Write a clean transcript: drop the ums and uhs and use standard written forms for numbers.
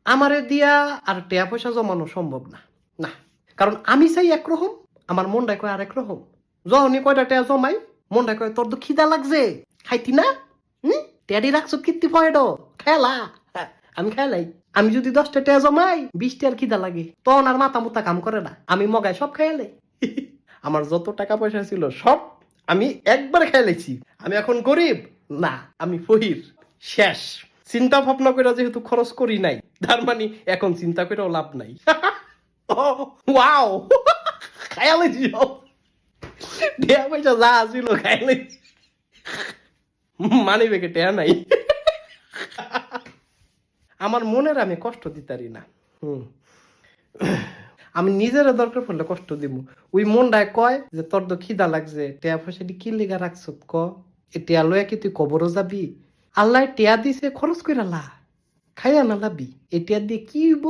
আমারে দিয়া আর টেয়া পয়সা জমানো সম্ভব না। না, কারণ আমি চাই একরকম, আমার মনটাই কয় আরেক রকম। যখনই কয়টা টেয়া জমাই, মনটাই কয় তোর তো খিদা লাগছে, খাইতি না? হুম, টেয়াডি রাখছো কীর্তি পয়েড, খেলা। আমি খেলাই। আমি যদি 10টা টেয়া জমাই, 20টার খিদা লাগে, তখন আর মাথা মুতা কাম করে না, আমি মগায় সব খেয়ালে। আমার যত টাকা পয়সা ছিল সব আমি একবার খেলেছি। আমি এখন গরিব না, আমি ফহির। শেষ। চিন্তা ভাবনা করে যেহেতু খরচ করি নাই, তার মানে এখন চিন্তা করেও লাভ নাই। ওয়াও, খায়ালেছি সব। টেয়া পয়সা যা ছিল খায়ালেছি। মানি বেগে টেয়া নাই। আমার মনের আমি কষ্ট দিতারি না। হুম, আমি নিজের দরকার পড়লে কষ্ট দিব। ওই মনটায় কয় যে তোর তো খিদা লাগছে, টেয়া পয়সা কি লেগা রাখছ ক, এ টেয়া লয়া কি তুই কবরও যাবি? আল্লাহ টেয়া দিছে, খরচ কইরা লা, খাইয়া না লাবি, এ টেয়া দিয়ে কি হইব?